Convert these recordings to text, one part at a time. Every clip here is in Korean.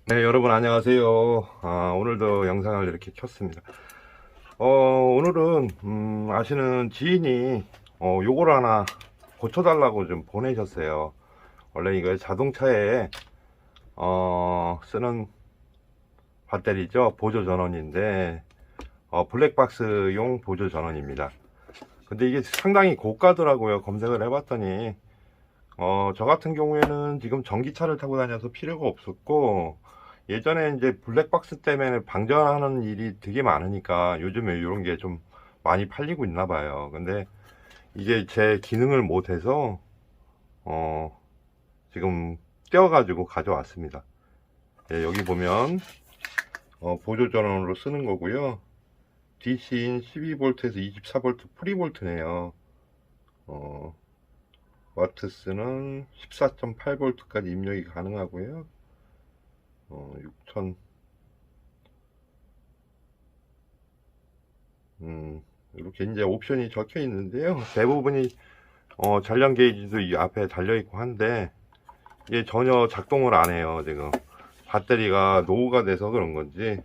네, 여러분 안녕하세요. 오늘도 영상을 이렇게 켰습니다. 오늘은 아시는 지인이 요걸 하나 고쳐달라고 좀 보내셨어요. 원래 이거 자동차에 쓰는 배터리죠. 보조 전원인데 블랙박스용 보조 전원입니다. 근데 이게 상당히 고가더라고요. 검색을 해봤더니 저 같은 경우에는 지금 전기차를 타고 다녀서 필요가 없었고, 예전에 이제 블랙박스 때문에 방전하는 일이 되게 많으니까 요즘에 이런 게 좀 많이 팔리고 있나 봐요. 근데 이게 제 기능을 못해서 지금 떼어가지고 가져왔습니다. 예, 여기 보면 보조 전원으로 쓰는 거고요. DC인 12V에서 24V 프리볼트네요. 와트스는 14.8V까지 입력이 가능하고요. 6000 이렇게 이제 옵션이 적혀 있는데요. 대부분이 전력 게이지도 이 앞에 달려 있고 한데 이게 전혀 작동을 안 해요. 지금 배터리가 노후가 돼서 그런 건지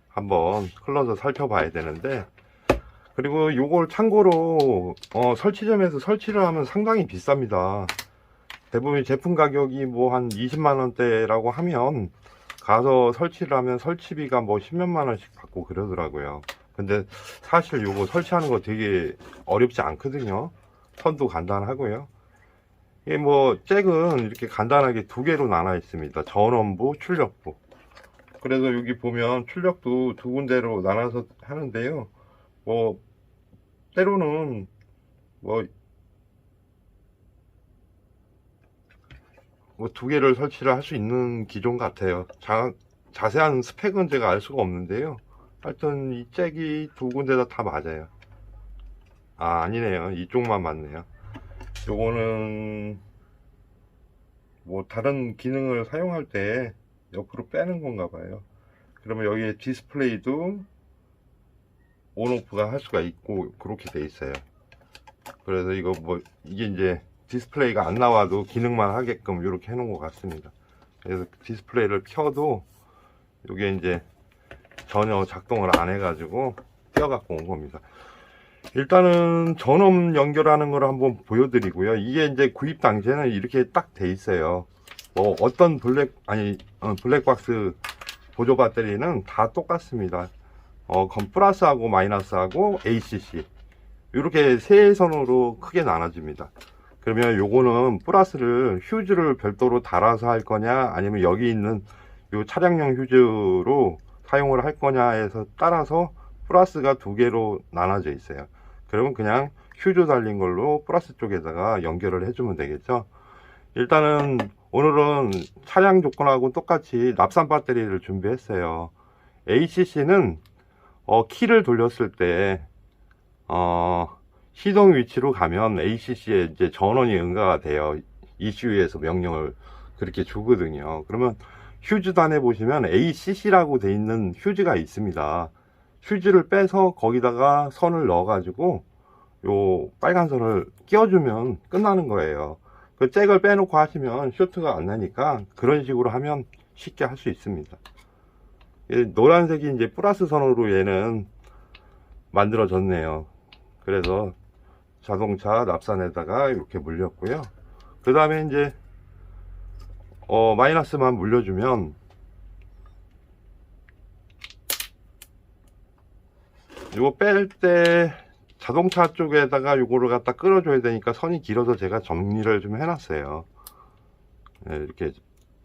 한번 흘러서 살펴봐야 되는데, 그리고 요걸 참고로 설치점에서 설치를 하면 상당히 비쌉니다. 대부분 제품 가격이 뭐 한 20만원대라고 하면 가서 설치를 하면 설치비가 뭐 10몇만원씩 받고 그러더라고요. 근데 사실 요거 설치하는 거 되게 어렵지 않거든요. 선도 간단하고요. 이게 뭐 잭은 이렇게 간단하게 두 개로 나눠 있습니다. 전원부, 출력부. 그래서 여기 보면 출력도 두 군데로 나눠서 하는데요. 뭐 때로는 뭐 두 개를 설치를 할 수 있는 기종 같아요. 자세한 스펙은 제가 알 수가 없는데요. 하여튼 이 잭이 두 군데다 다 맞아요. 아니네요. 이쪽만 맞네요. 요거는 뭐 다른 기능을 사용할 때 옆으로 빼는 건가 봐요. 그러면 여기에 디스플레이도 온오프가 할 수가 있고 그렇게 돼 있어요. 그래서 이거 뭐 이게 이제 디스플레이가 안 나와도 기능만 하게끔 이렇게 해 놓은 것 같습니다. 그래서 디스플레이를 켜도 이게 이제 전혀 작동을 안 해가지고 떼어갖고 온 겁니다. 일단은 전원 연결하는 걸 한번 보여드리고요. 이게 이제 구입 당시에는 이렇게 딱 돼 있어요. 뭐 어떤 블랙박스 보조 배터리는 다 똑같습니다. 플러스하고 마이너스하고 ACC 이렇게 세 선으로 크게 나눠집니다. 그러면 요거는 플러스를 휴즈를 별도로 달아서 할 거냐, 아니면 여기 있는 요 차량용 휴즈로 사용을 할 거냐에서 따라서 플러스가 두 개로 나눠져 있어요. 그러면 그냥 휴즈 달린 걸로 플러스 쪽에다가 연결을 해주면 되겠죠. 일단은 오늘은 차량 조건하고 똑같이 납산 배터리를 준비했어요. ACC는 키를 돌렸을 때 시동 위치로 가면 ACC에 이제 전원이 응가가 돼요. ECU에서 명령을 그렇게 주거든요. 그러면 휴즈단에 보시면 ACC라고 돼 있는 휴즈가 있습니다. 휴즈를 빼서 거기다가 선을 넣어 가지고 요 빨간 선을 끼워주면 끝나는 거예요. 그 잭을 빼놓고 하시면 쇼트가 안 나니까 그런 식으로 하면 쉽게 할 수 있습니다. 노란색이 이제 플러스 선으로 얘는 만들어졌네요. 그래서 자동차 납산에다가 이렇게 물렸고요. 그 다음에 이제 마이너스만 물려주면 이거 뺄 때 자동차 쪽에다가 요거를 갖다 끌어줘야 되니까 선이 길어서 제가 정리를 좀 해놨어요. 네, 이렇게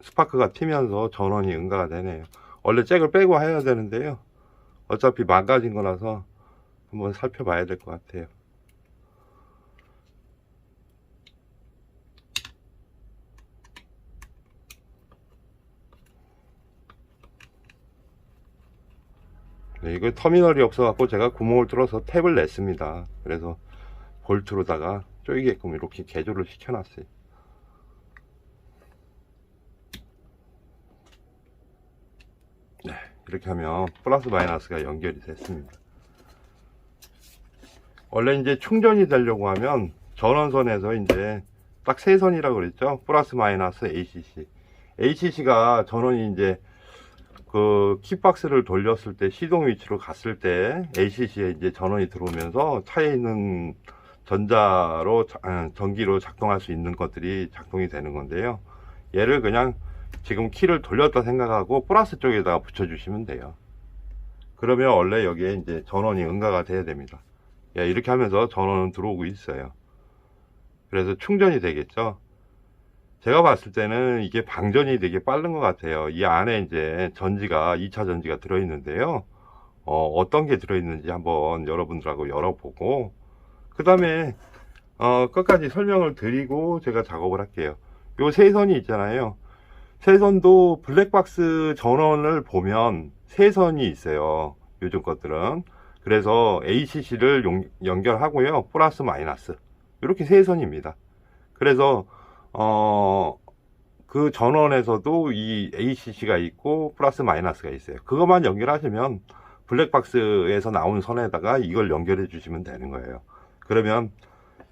스파크가 튀면서 전원이 응가가 되네요. 원래 잭을 빼고 해야 되는데요. 어차피 망가진 거라서 한번 살펴봐야 될 것 같아요. 네, 이거 터미널이 없어 갖고 제가 구멍을 뚫어서 탭을 냈습니다. 그래서 볼트로다가 조이게끔 이렇게 개조를 시켜 놨어요. 네, 이렇게 하면 플러스 마이너스가 연결이 됐습니다. 원래 이제 충전이 되려고 하면 전원선에서 이제 딱 세 선이라고 그랬죠. 플러스 마이너스 ACC. ACC가 전원이 이제 그 킥박스를 돌렸을 때 시동 위치로 갔을 때 ACC에 이제 전원이 들어오면서 차에 있는 전기로 작동할 수 있는 것들이 작동이 되는 건데요. 얘를 그냥 지금 키를 돌렸다 생각하고 플러스 쪽에다가 붙여주시면 돼요. 그러면 원래 여기에 이제 전원이 응가가 돼야 됩니다. 예, 이렇게 하면서 전원은 들어오고 있어요. 그래서 충전이 되겠죠. 제가 봤을 때는 이게 방전이 되게 빠른 것 같아요. 이 안에 이제 전지가 2차 전지가 들어있는데요. 어떤 게 들어있는지 한번 여러분들하고 열어보고 그 다음에 끝까지 설명을 드리고 제가 작업을 할게요. 요 세선이 있잖아요. 세선도 블랙박스 전원을 보면 세선이 있어요. 요즘 것들은. 그래서 ACC를 연결하고요. 플러스 마이너스. 이렇게 세선입니다. 그래서 그 전원에서도 이 ACC가 있고 플러스 마이너스가 있어요. 그것만 연결하시면 블랙박스에서 나온 선에다가 이걸 연결해 주시면 되는 거예요. 그러면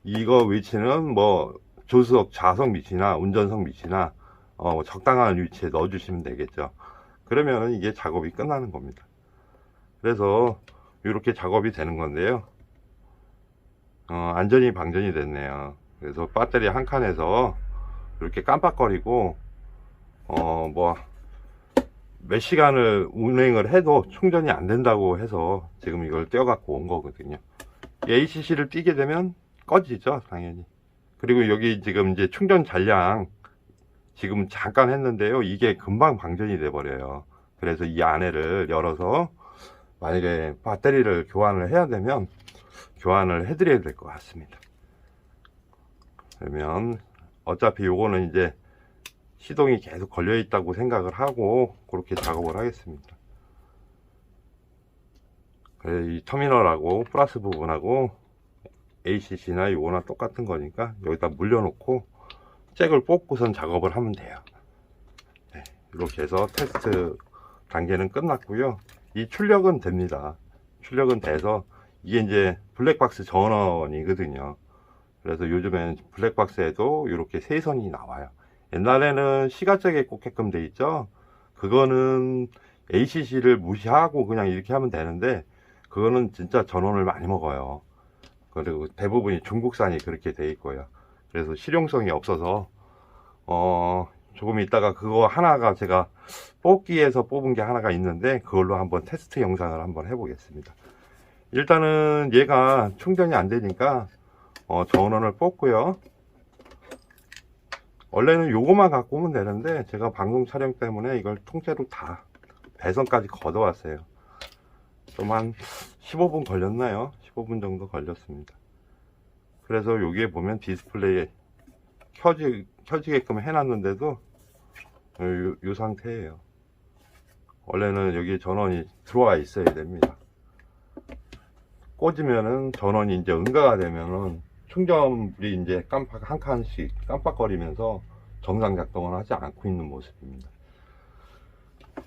이거 위치는 뭐 조수석 좌석 위치나 운전석 위치나 적당한 위치에 넣어 주시면 되겠죠. 그러면 이게 작업이 끝나는 겁니다. 그래서 이렇게 작업이 되는 건데요. 안전이 방전이 됐네요. 그래서 배터리 한 칸에서 이렇게 깜빡거리고 뭐 몇 시간을 운행을 해도 충전이 안 된다고 해서 지금 이걸 떼어 갖고 온 거거든요. ACC를 띄게 되면 꺼지죠, 당연히. 그리고 여기 지금 이제 충전 잔량 지금 잠깐 했는데요. 이게 금방 방전이 돼 버려요. 그래서 이 안에를 열어서 만약에 배터리를 교환을 해야 되면 교환을 해 드려야 될 것 같습니다. 그러면 어차피 요거는 이제 시동이 계속 걸려 있다고 생각을 하고 그렇게 작업을 하겠습니다. 이 터미널하고 플러스 부분하고 ACC나 요거나 똑같은 거니까 여기다 물려놓고 잭을 뽑고선 작업을 하면 돼요. 네, 이렇게 해서 테스트 단계는 끝났고요. 이 출력은 됩니다. 출력은 돼서 이게 이제 블랙박스 전원이거든요. 그래서 요즘엔 블랙박스에도 이렇게 세선이 나와요. 옛날에는 시가잭에 꽂게끔 돼 있죠. 그거는 ACC를 무시하고 그냥 이렇게 하면 되는데 그거는 진짜 전원을 많이 먹어요. 그리고 대부분이 중국산이 그렇게 돼 있고요. 그래서 실용성이 없어서 조금 있다가 그거 하나가 제가 뽑기에서 뽑은 게 하나가 있는데 그걸로 한번 테스트 영상을 한번 해보겠습니다. 일단은 얘가 충전이 안 되니까 전원을 뽑고요. 원래는 요거만 갖고 오면 되는데 제가 방송 촬영 때문에 이걸 통째로 다 배선까지 걷어왔어요. 좀 한 15분 걸렸나요? 15분 정도 걸렸습니다. 그래서 여기에 보면 디스플레이에 켜지게끔 해놨는데도 요 상태예요. 원래는 여기 전원이 들어와 있어야 됩니다. 꽂으면은 전원이 이제 응가가 되면은 충전불이 이제 한 칸씩 깜빡거리면서 정상 작동을 하지 않고 있는 모습입니다.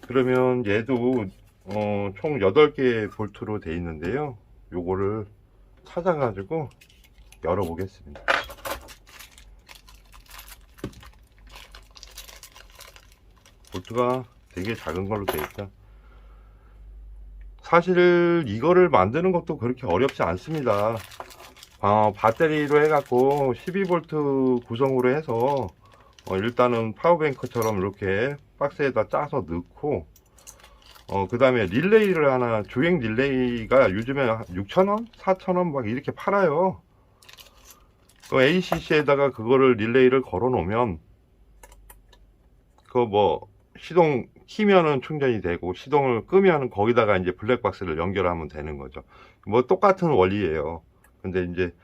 그러면 얘도 총 8개의 볼트로 되어 있는데요. 요거를 찾아가지고 열어보겠습니다. 볼트가 되게 작은 걸로 되어 있죠. 사실 이거를 만드는 것도 그렇게 어렵지 않습니다. 배터리로 해갖고 12V 구성으로 해서 일단은 파워뱅크처럼 이렇게 박스에다 짜서 넣고 그 다음에 릴레이를 하나, 주행 릴레이가 요즘에 6,000원? 4,000원 막 이렇게 팔아요. ACC에다가 그거를 릴레이를 걸어 놓으면 시동 키면은 충전이 되고 시동을 끄면 거기다가 이제 블랙박스를 연결하면 되는 거죠. 뭐 똑같은 원리예요. 근데 이제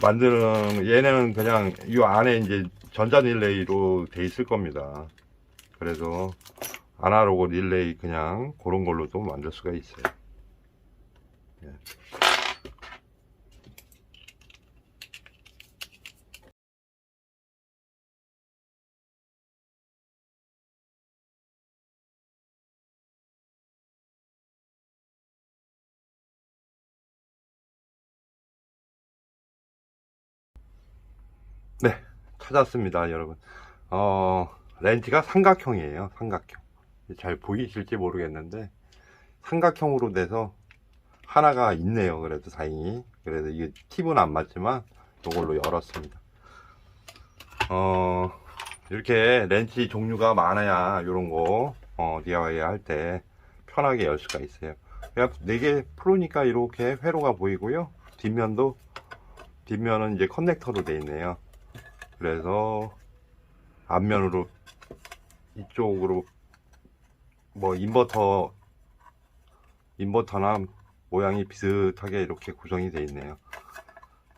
만드는 얘네는 그냥 이 안에 이제 전자 릴레이로 돼 있을 겁니다. 그래서 아날로그 릴레이 그냥 그런 걸로도 만들 수가 있어요. 예. 네, 찾았습니다, 여러분. 렌즈가 삼각형이에요. 삼각형. 잘 보이실지 모르겠는데 삼각형으로 돼서 하나가 있네요. 그래도 다행히. 그래서 이게 팁은 안 맞지만 이걸로 열었습니다. 이렇게 렌치 종류가 많아야 이런 거 DIY 할 때 편하게 열 수가 있어요. 그냥 4개 풀으니까 이렇게 회로가 보이고요. 뒷면은 이제 커넥터로 되어 있네요. 그래서 앞면으로 이쪽으로 뭐 인버터나 모양이 비슷하게 이렇게 구성이 되어 있네요.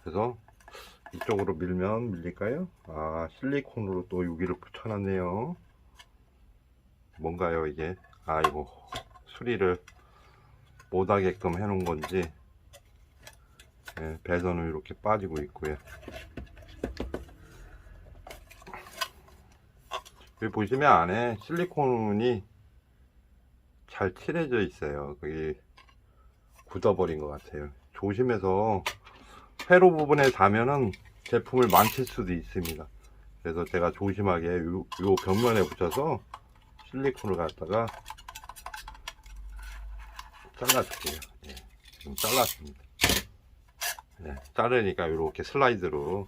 그래서 이쪽으로 밀면 밀릴까요? 아, 실리콘으로 또 여기를 붙여놨네요. 뭔가요 이게? 아이고, 수리를 못하게끔 해놓은 건지, 네, 배선은 이렇게 빠지고 있고요. 여기 보시면 안에 실리콘이 잘 칠해져 있어요. 그게 굳어버린 것 같아요. 조심해서 회로 부분에 닿으면은 제품을 망칠 수도 있습니다. 그래서 제가 조심하게 요 벽면에 붙여서 실리콘을 갖다가 잘라줄게요. 네, 지금 잘랐습니다. 네, 자르니까 이렇게 슬라이드로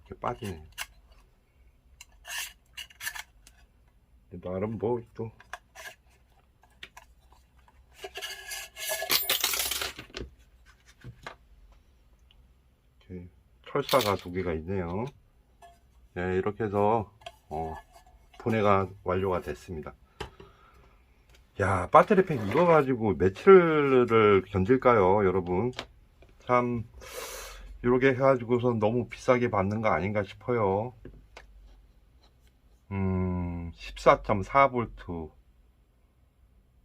이렇게 빠지네요. 나름 뭐 또 철사가 2개가 있네요. 네, 이렇게 해서 분해가 완료가 됐습니다. 야, 배터리팩 이거 가지고 며칠을 견딜까요, 여러분? 참 이렇게 해가지고선 너무 비싸게 받는 거 아닌가 싶어요. 14.4V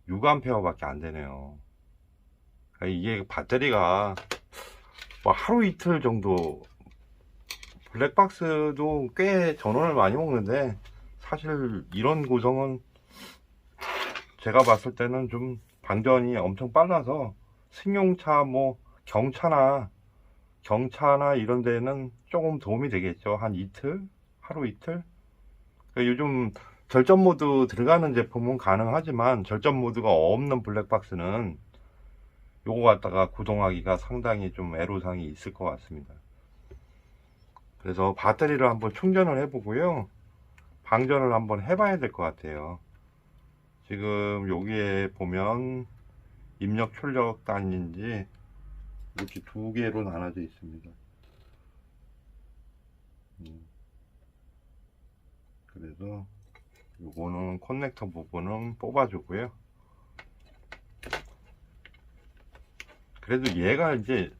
6A 밖에 안 되네요. 이게 배터리가 뭐 하루 이틀 정도, 블랙박스도 꽤 전원을 많이 먹는데 사실 이런 구성은 제가 봤을 때는 좀 방전이 엄청 빨라서 승용차 뭐 경차나 이런 데는 조금 도움이 되겠죠. 한 이틀? 하루 이틀? 요즘 절전 모드 들어가는 제품은 가능하지만 절전 모드가 없는 블랙박스는 요거 갖다가 구동하기가 상당히 좀 애로사항이 있을 것 같습니다. 그래서 배터리를 한번 충전을 해보고요, 방전을 한번 해봐야 될 것 같아요. 지금 여기에 보면 입력 출력 단인지 이렇게 2개로 나눠져 있습니다. 그래서 요거는 커넥터 부분은 뽑아주고요. 그래도 얘가 이제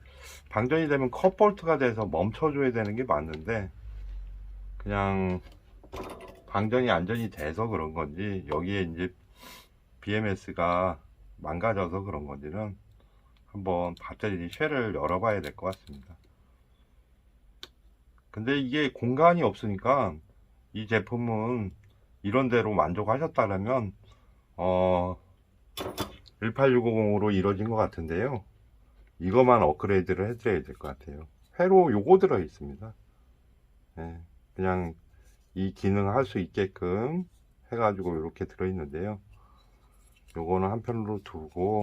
방전이 되면 컵볼트가 돼서 멈춰줘야 되는 게 맞는데, 그냥 방전이 안전이 돼서 그런 건지 여기에 이제 BMS가 망가져서 그런 건지는 한번 배터리 쉘을 열어봐야 될 것 같습니다. 근데 이게 공간이 없으니까 이 제품은 이런 대로 만족하셨다면 18650으로 이루어진 것 같은데요. 이거만 업그레이드를 해드려야 될 것 같아요. 회로 요거 들어 있습니다. 네, 그냥 이 기능 할 수 있게끔 해가지고 이렇게 들어 있는데요. 요거는 한편으로 두고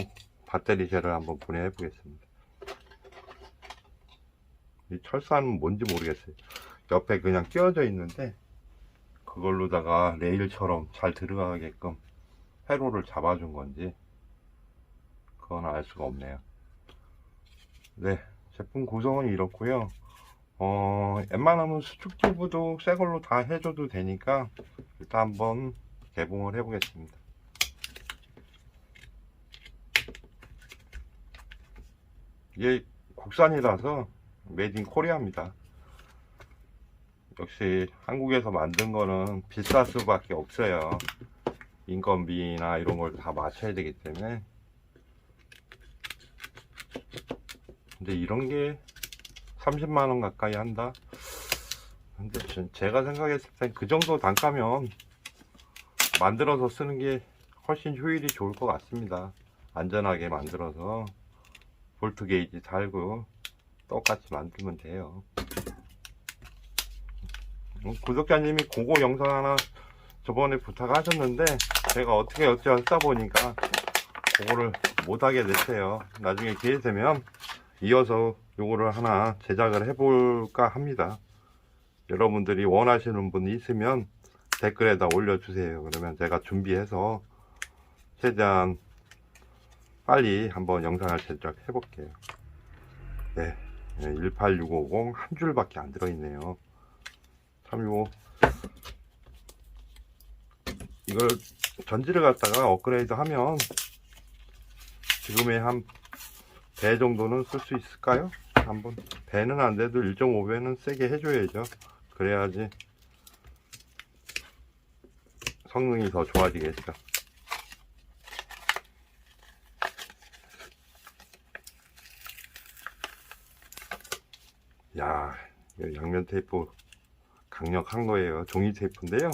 배터리 젤을 한번 분해해 보겠습니다. 이 철사는 뭔지 모르겠어요. 옆에 그냥 끼워져 있는데 그걸로다가 레일처럼 잘 들어가게끔 회로를 잡아준 건지 그건 알 수가 없네요. 네, 제품 구성은 이렇고요. 웬만하면 수축 튜브도 새 걸로 다 해줘도 되니까 일단 한번 개봉을 해 보겠습니다. 이게 국산이라서 메이드 인 코리아입니다. 역시 한국에서 만든 거는 비쌀 수밖에 없어요. 인건비나 이런 걸 다 맞춰야 되기 때문에. 근데 이런 게 30만원 가까이 한다? 근데 제가 생각했을 땐 그 정도 단가면 만들어서 쓰는 게 훨씬 효율이 좋을 것 같습니다. 안전하게 만들어서 볼트 게이지 달고 똑같이 만들면 돼요. 구독자님이 그거 영상 하나 저번에 부탁하셨는데 제가 어떻게 하다 보니까 그거를 못하게 됐어요. 나중에 기회 되면 이어서 요거를 하나 제작을 해볼까 합니다. 여러분들이 원하시는 분이 있으면 댓글에다 올려주세요. 그러면 제가 준비해서 최대한 빨리 한번 영상을 제작해 볼게요. 네, 18650 한 줄밖에 안 들어있네요. 참 이걸 전지를 갖다가 업그레이드 하면 지금의 한 배 정도는 쓸 수 있을까요? 한번 배는 안 돼도 1.5배는 세게 해줘야죠. 그래야지 성능이 더 좋아지겠죠. 야, 양면 테이프 강력한 거예요. 종이 테이프인데요.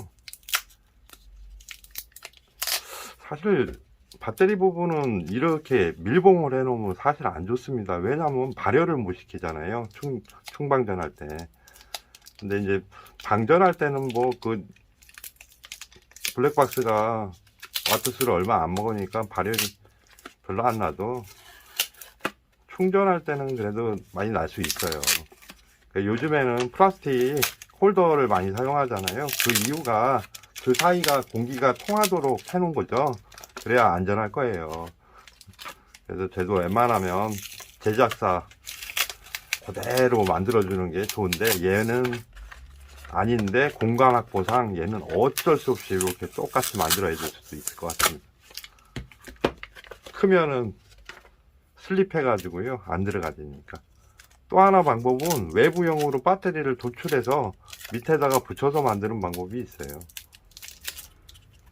사실 배터리 부분은 이렇게 밀봉을 해 놓으면 사실 안 좋습니다. 왜냐하면 발열을 못 시키잖아요. 충방전할 때. 근데 이제 방전할 때는 뭐 그 블랙박스가 와트수를 얼마 안 먹으니까 발열이 별로 안 나도 충전할 때는 그래도 많이 날 수 있어요. 요즘에는 플라스틱 홀더를 많이 사용하잖아요. 그 이유가 그 사이가 공기가 통하도록 해놓은 거죠. 그래야 안전할 거예요. 그래서 저도 웬만하면 제작사 그대로 만들어주는 게 좋은데 얘는 아닌데 공간 확보상 얘는 어쩔 수 없이 이렇게 똑같이 만들어야 될 수도 있을 것 같습니다. 크면은 슬립해 가지고요 안 들어가지니까. 또 하나 방법은 외부형으로 배터리를 도출해서 밑에다가 붙여서 만드는 방법이 있어요.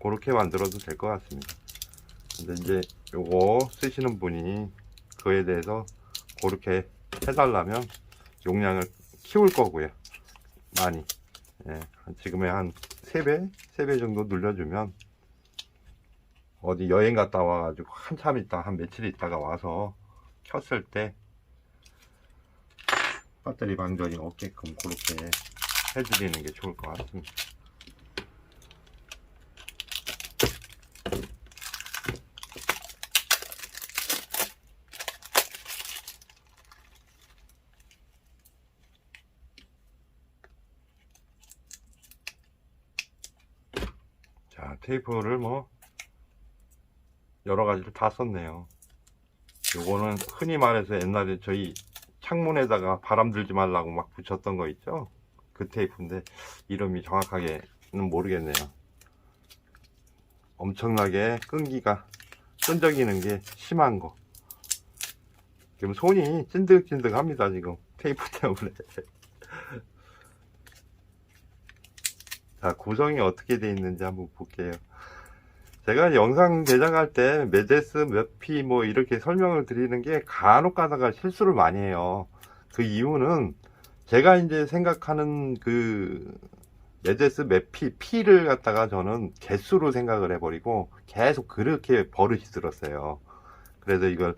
그렇게 만들어도 될 것 같습니다. 근데 이제 요거 쓰시는 분이 그에 대해서 그렇게 해달라면 용량을 키울 거고요. 많이. 예, 지금의 한 3배? 3배 정도 늘려주면 어디 여행 갔다 와가지고 한참 있다, 한 며칠 있다가 와서 켰을 때 배터리 방전이 없게끔 그렇게 해드리는 게 좋을 것 같습니다. 자, 테이프를 뭐 여러 가지를 다 썼네요. 요거는 흔히 말해서 옛날에 저희 창문에다가 바람 들지 말라고 막 붙였던 거 있죠? 그 테이프인데 이름이 정확하게는 모르겠네요. 엄청나게 끈적이는 게 심한 거. 지금 손이 찐득찐득 합니다. 지금 테이프 때문에. 자, 구성이 어떻게 돼 있는지 한번 볼게요. 제가 영상 제작할 때 메데스 몇 피 뭐 이렇게 설명을 드리는 게 간혹 가다가 실수를 많이 해요. 그 이유는 제가 이제 생각하는 그 메데스 몇 피를 갖다가 저는 개수로 생각을 해버리고 계속 그렇게 버릇이 들었어요. 그래서 이걸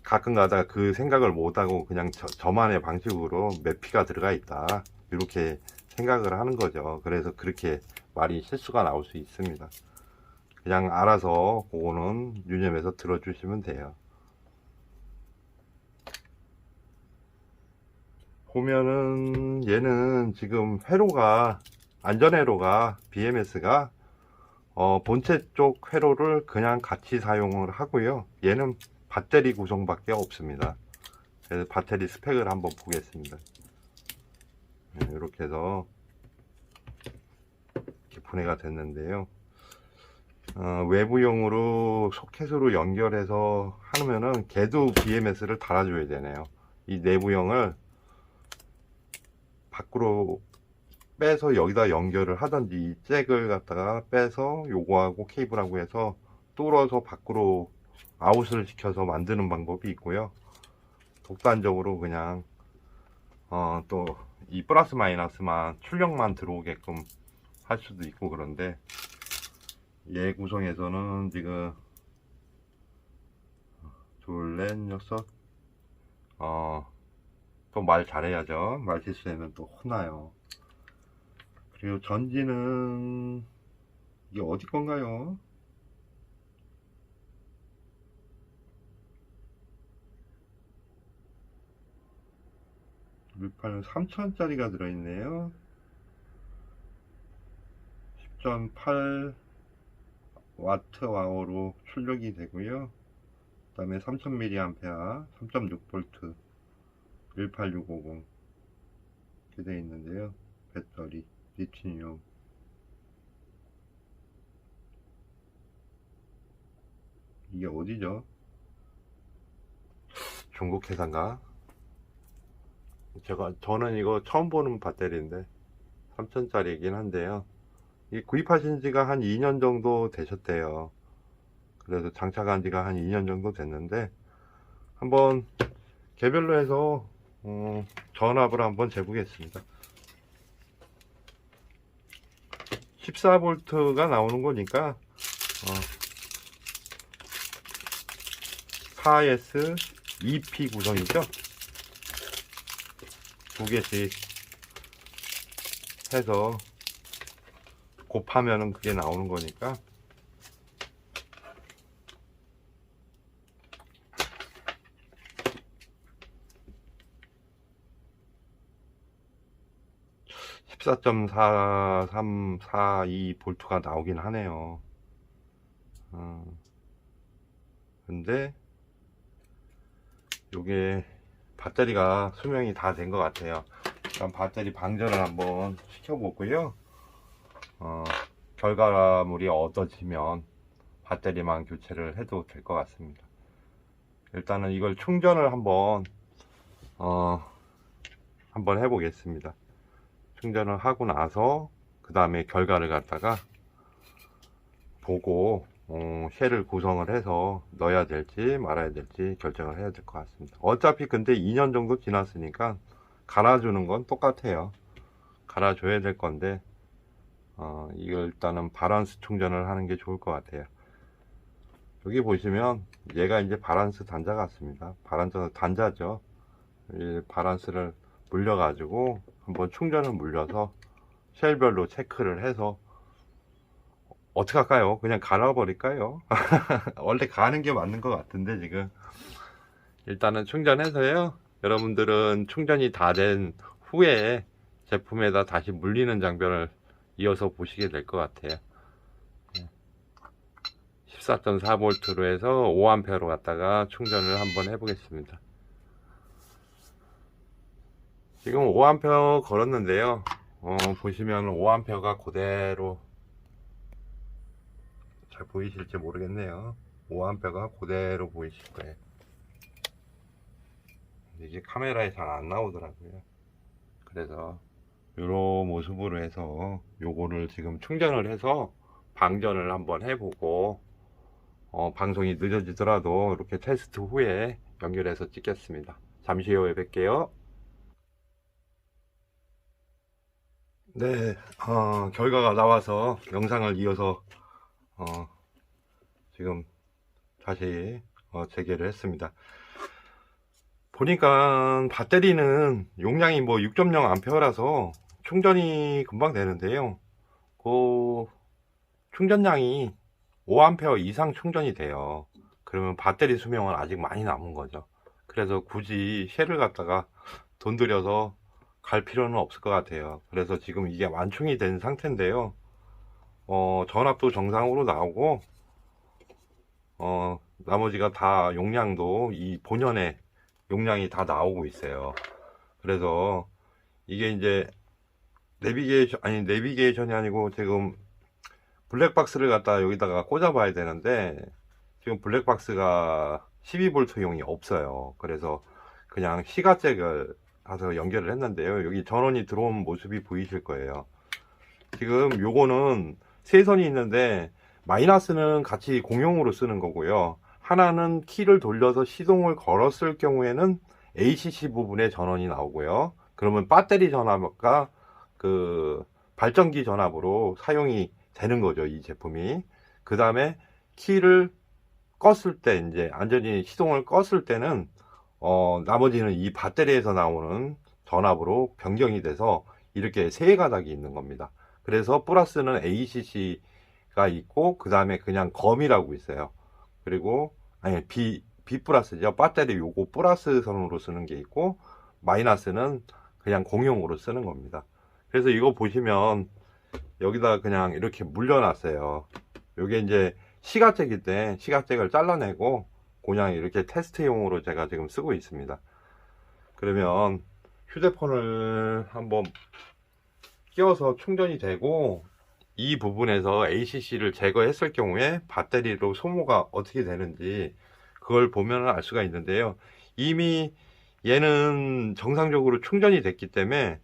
가끔 가다가 그 생각을 못하고 그냥 저만의 방식으로 몇 피가 들어가 있다 이렇게 생각을 하는 거죠. 그래서 그렇게 말이 실수가 나올 수 있습니다. 그냥 알아서 그거는 유념해서 들어주시면 돼요. 보면은 얘는 지금 회로가 안전 회로가 BMS가 본체 쪽 회로를 그냥 같이 사용을 하고요. 얘는 배터리 구성밖에 없습니다. 그래서 배터리 스펙을 한번 보겠습니다. 이렇게 해서 이렇게 분해가 됐는데요. 외부용으로 소켓으로 연결해서 하면은 걔도 BMS를 달아줘야 되네요. 이 내부형을 밖으로 빼서 여기다 연결을 하든지 이 잭을 갖다가 빼서 요거하고 케이블하고 해서 뚫어서 밖으로 아웃을 시켜서 만드는 방법이 있고요. 독단적으로 그냥 또 이 플러스 마이너스만 출력만 들어오게끔 할 수도 있고 그런데 얘 구성에서는 지금 둘, 넷, 여섯 또 말 잘해야죠. 말 실수하면 또 혼나요. 그리고 전지는 이게 어디 건가요? 물판은 3000짜리가 들어있네요. 10.8 와트 아워로 출력이 되고요. 그 다음에 3000mAh 3.6V 18650 이렇게 되어 있는데요. 배터리 리튬이온. 이게 어디죠? 중국 회사인가? 저는 이거 처음 보는 배터리인데 3000짜리이긴 한데요. 이 구입하신 지가 한 2년 정도 되셨대요. 그래서 장착한 지가 한 2년 정도 됐는데 한번 개별로 해서 전압을 한번 재보겠습니다. 14V가 나오는 거니까 4S EP 구성이죠. 두 개씩 해서 곱하면은 그게 나오는 거니까 (14.4342V) 나오긴 하네요. 근데 요게 배터리가 수명이 다 된 것 같아요. 일단 배터리 방전을 한번 시켜보고요. 결과물이 얻어지면 배터리만 교체를 해도 될 것 같습니다. 일단은 이걸 충전을 한번 해보겠습니다. 충전을 하고 나서 그 다음에 결과를 갖다가 보고 쉘을 구성을 해서 넣어야 될지 말아야 될지 결정을 해야 될 것 같습니다. 어차피 근데 2년 정도 지났으니까 갈아주는 건 똑같아요. 갈아줘야 될 건데 이걸 일단은 바란스 충전을 하는 게 좋을 것 같아요. 여기 보시면 얘가 이제 바란스 단자 같습니다. 바란스 단자죠. 이 바란스를 물려 가지고 한번 충전을 물려서 쉘별로 체크를 해서 어떻게 할까요? 그냥 갈아 버릴까요? 원래 가는 게 맞는 것 같은데 지금 일단은 충전해서요. 여러분들은 충전이 다 된 후에 제품에다 다시 물리는 장면을 이어서 보시게 될 것 같아요. 14.4V로 해서 5A로 갖다가 충전을 한번 해보겠습니다. 지금 5A 걸었는데요. 보시면 5A가 그대로 잘 보이실지 모르겠네요. 5A가 그대로 보이실 거예요. 이게 카메라에 잘 안 나오더라고요. 그래서 이런 모습으로 해서 요거를 지금 충전을 해서 방전을 한번 해보고 방송이 늦어지더라도 이렇게 테스트 후에 연결해서 찍겠습니다. 잠시 후에 뵐게요. 네, 결과가 나와서 영상을 이어서 지금 다시 재개를 했습니다. 보니까 배터리는 용량이 뭐 6.0A라서 충전이 금방 되는데요. 그 충전량이 5A 이상 충전이 돼요. 그러면 배터리 수명은 아직 많이 남은 거죠. 그래서 굳이 쉘을 갖다가 돈 들여서 갈 필요는 없을 것 같아요. 그래서 지금 이게 완충이 된 상태인데요. 전압도 정상으로 나오고 나머지가 다 용량도 이 본연의 용량이 다 나오고 있어요. 그래서 이게 이제 내비게이션이 아니고 지금 블랙박스를 갖다 여기다가 꽂아 봐야 되는데 지금 블랙박스가 12V용이 없어요. 그래서 그냥 시가잭을 가서 연결을 했는데요. 여기 전원이 들어온 모습이 보이실 거예요. 지금 요거는 세 선이 있는데 마이너스는 같이 공용으로 쓰는 거고요. 하나는 키를 돌려서 시동을 걸었을 경우에는 ACC 부분에 전원이 나오고요. 그러면 배터리 전압과 그 발전기 전압으로 사용이 되는 거죠, 이 제품이. 그 다음에 키를 껐을 때, 이제 완전히 시동을 껐을 때는 나머지는 이 배터리에서 나오는 전압으로 변경이 돼서 이렇게 세 가닥이 있는 겁니다. 그래서 플러스는 ACC B가 있고, 그 다음에 그냥 검이라고 있어요. 그리고 아니 B 플러스죠. 배터리 요거 플러스 선으로 쓰는 게 있고, 마이너스는 그냥 공용으로 쓰는 겁니다. 그래서 이거 보시면 여기다 그냥 이렇게 물려놨어요. 요게 이제 시가잭일 때 시가잭을 잘라내고 그냥 이렇게 테스트용으로 제가 지금 쓰고 있습니다. 그러면 휴대폰을 한번 끼워서 충전이 되고, 이 부분에서 ACC를 제거했을 경우에 배터리로 소모가 어떻게 되는지 그걸 보면 알 수가 있는데요. 이미 얘는 정상적으로 충전이 됐기 때문에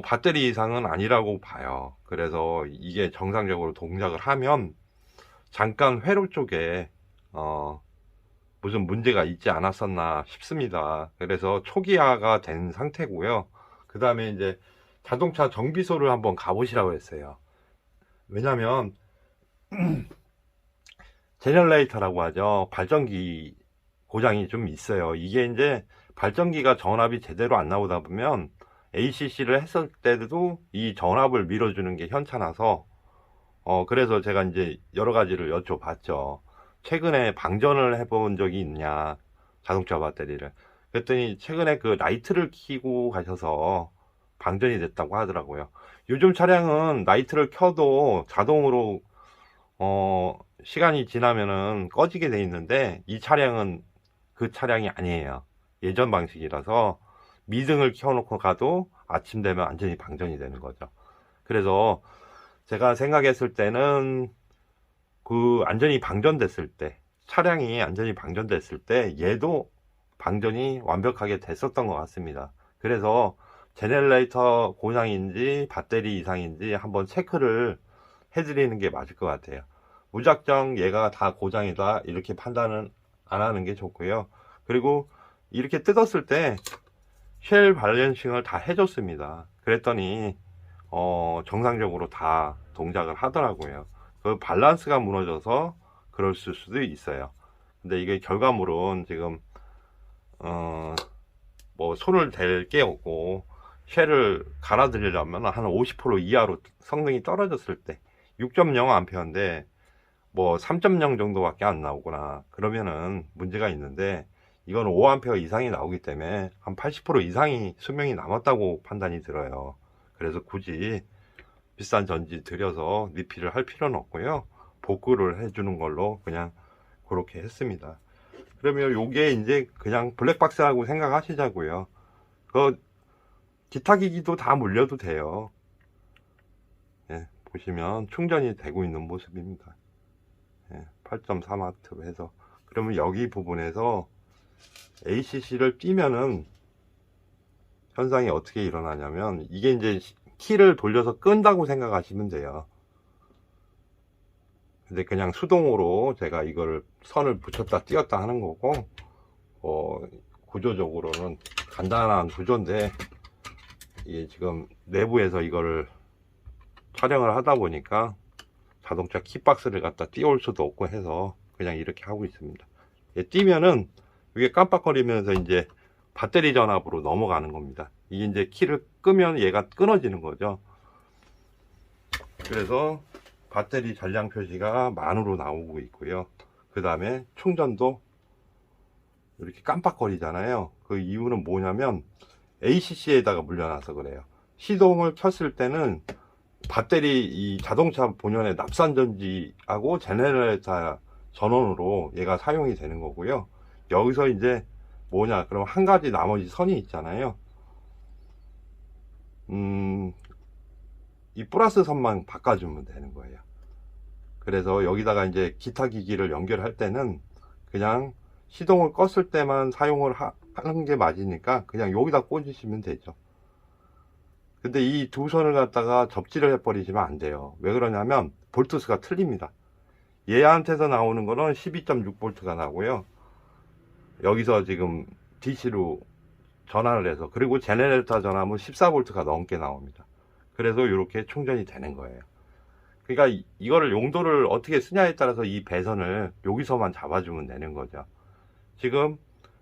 배터리 이상은 아니라고 봐요. 그래서 이게 정상적으로 동작을 하면 잠깐 회로 쪽에 무슨 문제가 있지 않았었나 싶습니다. 그래서 초기화가 된 상태고요. 그 다음에 이제 자동차 정비소를 한번 가보시라고 했어요. 왜냐면 제너레이터라고 하죠. 발전기 고장이 좀 있어요. 이게 이제 발전기가 전압이 제대로 안 나오다 보면 ACC를 했을 때도 이 전압을 밀어주는 게 현찮아서 그래서 제가 이제 여러 가지를 여쭤봤죠. 최근에 방전을 해본 적이 있냐, 자동차 배터리를. 그랬더니 최근에 그 라이트를 켜고 가셔서 방전이 됐다고 하더라고요. 요즘 차량은 라이트를 켜도 자동으로 시간이 지나면은 꺼지게 돼 있는데, 이 차량은 그 차량이 아니에요. 예전 방식이라서 미등을 켜놓고 가도 아침 되면 완전히 방전이 되는 거죠. 그래서 제가 생각했을 때는 그 완전히 방전됐을 때, 차량이 완전히 방전됐을 때 얘도 방전이 완벽하게 됐었던 것 같습니다. 그래서 제네레이터 고장인지 배터리 이상인지 한번 체크를 해드리는 게 맞을 것 같아요. 무작정 얘가 다 고장이다 이렇게 판단은 안 하는 게 좋고요. 그리고 이렇게 뜯었을 때 쉘 밸런싱을 다 해줬습니다. 그랬더니 정상적으로 다 동작을 하더라고요. 그 밸런스가 무너져서 그럴 수도 있어요. 근데 이게 결과물은 지금 뭐 손을 댈 게 없고, 쉘을 갈아드리려면 한 50% 이하로 성능이 떨어졌을 때 6.0A인데 뭐 3.0 정도밖에 안 나오구나, 그러면은 문제가 있는데, 이건 5A 이상이 나오기 때문에 한 80% 이상이 수명이 남았다고 판단이 들어요. 그래서 굳이 비싼 전지 들여서 리필을 할 필요는 없고요. 복구를 해주는 걸로 그냥 그렇게 했습니다. 그러면 요게 이제 그냥 블랙박스라고 생각하시자고요. 그 기타 기기도 다 물려도 돼요. 예, 보시면 충전이 되고 있는 모습입니다. 예, 8.3W로 해서. 그러면 여기 부분에서 ACC를 띄면은 현상이 어떻게 일어나냐면, 이게 이제 키를 돌려서 끈다고 생각하시면 돼요. 근데 그냥 수동으로 제가 이걸 선을 붙였다 띄었다 하는 거고, 구조적으로는 간단한 구조인데, 이게 지금 내부에서 이거를 촬영을 하다 보니까 자동차 키박스를 갖다 띄울 수도 없고 해서 그냥 이렇게 하고 있습니다. 띄면은 이게 깜빡거리면서 이제 배터리 전압으로 넘어가는 겁니다. 이게 이제 키를 끄면 얘가 끊어지는 거죠. 그래서 배터리 전량 표시가 만으로 나오고 있고요. 그 다음에 충전도 이렇게 깜빡거리잖아요. 그 이유는 뭐냐면 ACC에다가 물려놔서 그래요. 시동을 켰을 때는 배터리 이 자동차 본연의 납산전지하고 제네레이터 전원으로 얘가 사용이 되는 거고요. 여기서 이제 뭐냐, 그럼 한 가지 나머지 선이 있잖아요. 이 플러스 선만 바꿔주면 되는 거예요. 그래서 여기다가 이제 기타 기기를 연결할 때는 그냥 시동을 껐을 때만 사용을 하는 게 맞으니까 그냥 여기다 꽂으시면 되죠. 근데 이 두 선을 갖다가 접지를 해버리시면 안 돼요. 왜 그러냐면 볼트수가 틀립니다. 얘한테서 나오는 거는 12.6V가 나고요. 여기서 지금 DC로 전환을 해서, 그리고 제네레이터 전압은 14V가 넘게 나옵니다. 그래서 이렇게 충전이 되는 거예요. 그러니까 이거를 용도를 어떻게 쓰냐에 따라서 이 배선을 여기서만 잡아주면 되는 거죠. 지금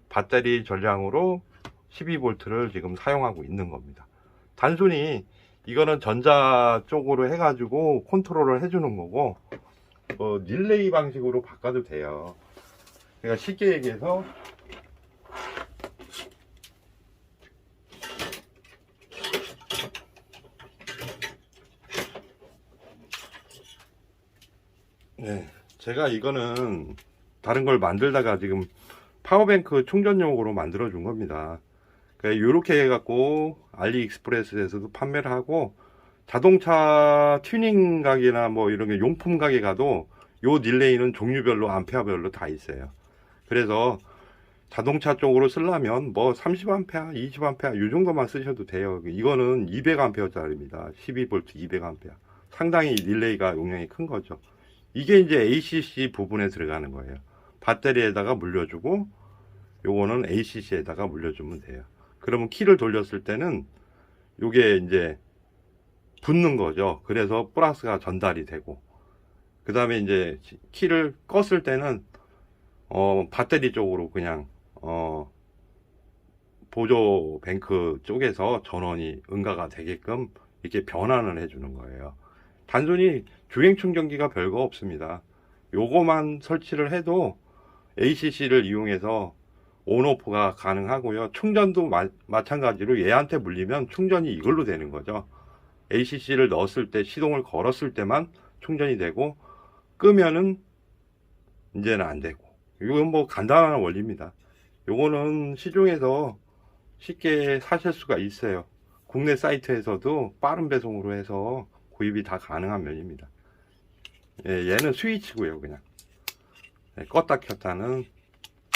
배터리 전량으로 12V를 지금 사용하고 있는 겁니다. 단순히 이거는 전자 쪽으로 해가지고 컨트롤을 해주는 거고, 릴레이 방식으로 바꿔도 돼요. 그러니까 쉽게 얘기해서 네, 제가 이거는 다른 걸 만들다가 지금 파워뱅크 충전용으로 만들어 준 겁니다. 이렇게 해갖고 알리익스프레스에서도 판매를 하고, 자동차 튜닝 가게나 뭐 이런 게 용품 가게 가도 요 릴레이는 종류별로 암페어별로 다 있어요. 그래서 자동차 쪽으로 쓰려면 뭐 30A, 20A 이 정도만 쓰셔도 돼요. 이거는 200A짜리입니다. 12V 200A. 상당히 릴레이가 용량이 큰 거죠. 이게 이제 ACC 부분에 들어가는 거예요. 배터리에다가 물려주고, 요거는 ACC에다가 물려주면 돼요. 그러면 키를 돌렸을 때는 요게 이제 붙는 거죠. 그래서 플러스가 전달이 되고, 그 다음에 이제 키를 껐을 때는 배터리 쪽으로 그냥 보조 뱅크 쪽에서 전원이 응가가 되게끔 이렇게 변환을 해주는 거예요. 단순히 주행 충전기가 별거 없습니다. 요거만 설치를 해도 ACC를 이용해서 온오프가 가능하고요. 충전도 마찬가지로 얘한테 물리면 충전이 이걸로 되는 거죠. ACC를 넣었을 때, 시동을 걸었을 때만 충전이 되고, 끄면은 이제는 안 되고. 이건 뭐 간단한 원리입니다. 요거는 시중에서 쉽게 사실 수가 있어요. 국내 사이트에서도 빠른 배송으로 해서 구입이 다 가능한 면입니다. 예, 얘는 스위치고요. 그냥 껐다 켰다는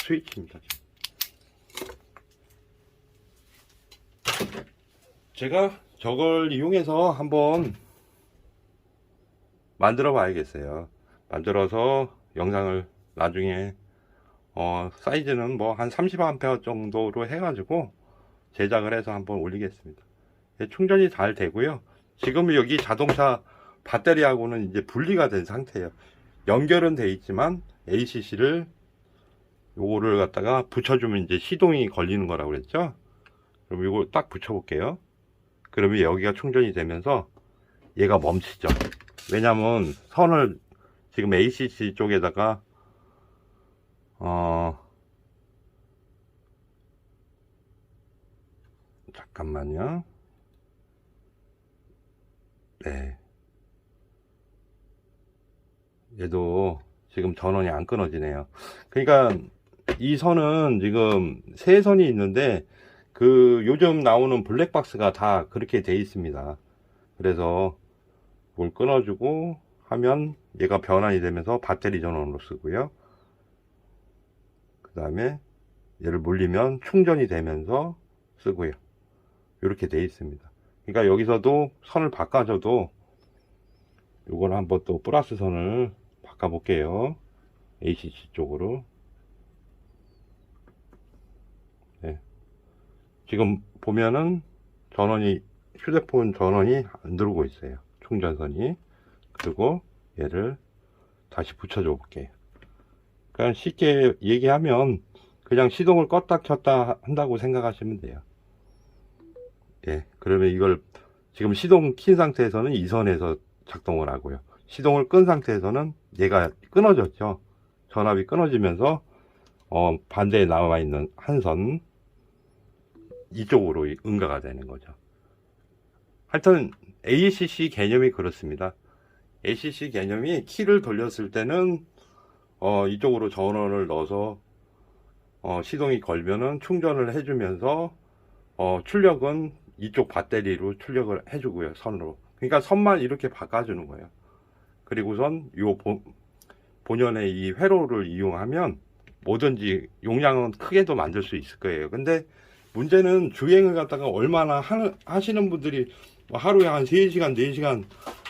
스위치입니다. 제가 저걸 이용해서 한번 만들어 봐야겠어요. 만들어서 영상을 나중에 사이즈는 뭐 한 30A 정도로 해가지고 제작을 해서 한번 올리겠습니다. 예, 충전이 잘 되고요. 지금 여기 자동차 배터리하고는 이제 분리가 된 상태예요. 연결은 돼 있지만 ACC를 요거를 갖다가 붙여주면 이제 시동이 걸리는 거라고 그랬죠. 그럼 이거 딱 붙여볼게요. 그러면 여기가 충전이 되면서 얘가 멈추죠. 왜냐면 선을 지금 ACC 쪽에다가 잠깐만요. 네. 얘도 지금 전원이 안 끊어지네요. 그러니까 이 선은 지금 세 선이 있는데 요즘 나오는 블랙박스가 다 그렇게 돼 있습니다. 그래서 뭘 끊어주고 하면 얘가 변환이 되면서 배터리 전원으로 쓰고요. 그 다음에 얘를 물리면 충전이 되면서 쓰고요. 이렇게 돼 있습니다. 그러니까 여기서도 선을 바꿔줘도 이걸 한번 또 플러스 선을 바꿔 볼게요. ACC 쪽으로. 네. 지금 보면은 휴대폰 전원이 안 들어오고 있어요. 충전선이. 그리고 얘를 다시 붙여줘 볼게요. 그냥 쉽게 얘기하면 그냥 시동을 껐다 켰다 한다고 생각하시면 돼요. 예, 그러면 이걸 지금 시동 킨 상태에서는 이 선에서 작동을 하고요. 시동을 끈 상태에서는 얘가 끊어졌죠. 전압이 끊어지면서 반대에 나와 있는 한 선 이쪽으로 응가가 되는 거죠. 하여튼 ACC 개념이 그렇습니다. ACC 개념이 키를 돌렸을 때는 이쪽으로 전원을 넣어서 시동이 걸면은 충전을 해주면서 출력은 이쪽 배터리로 출력을 해주고요. 선으로. 그러니까 선만 이렇게 바꿔주는 거예요. 그리고선 요 본연의 이 회로를 이용하면 뭐든지 용량은 크게도 만들 수 있을 거예요. 근데 문제는 주행을 갖다가 얼마나 하시는 분들이 하루에 한 3시간, 4시간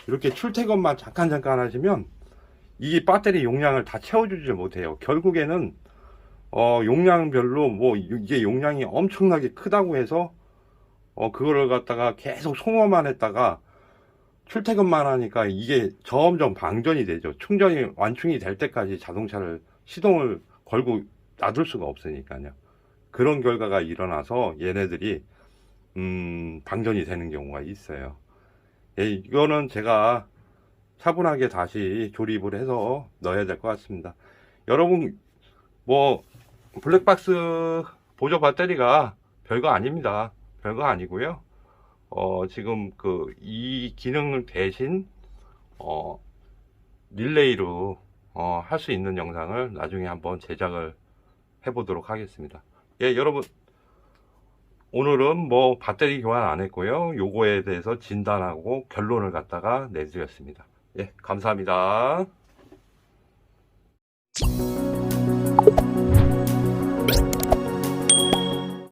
이렇게 출퇴근만 잠깐 하시면 이 배터리 용량을 다 채워주지 못해요. 결국에는 용량별로 뭐 이게 용량이 엄청나게 크다고 해서 그거를 갖다가 계속 소모만 했다가 출퇴근만 하니까 이게 점점 방전이 되죠. 충전이 완충이 될 때까지 자동차를 시동을 걸고 놔둘 수가 없으니까요. 그런 결과가 일어나서 얘네들이 방전이 되는 경우가 있어요. 예, 이거는 제가 차분하게 다시 조립을 해서 넣어야 될 것 같습니다. 여러분, 뭐 블랙박스 보조 배터리가 별거 아닙니다. 별거 아니고요. 지금 이 기능을 대신 릴레이로 할 수 있는 영상을 나중에 한번 제작을 해 보도록 하겠습니다. 예, 여러분, 오늘은 뭐 배터리 교환 안 했고요. 요거에 대해서 진단하고 결론을 갖다가 내드렸습니다. 예, 감사합니다.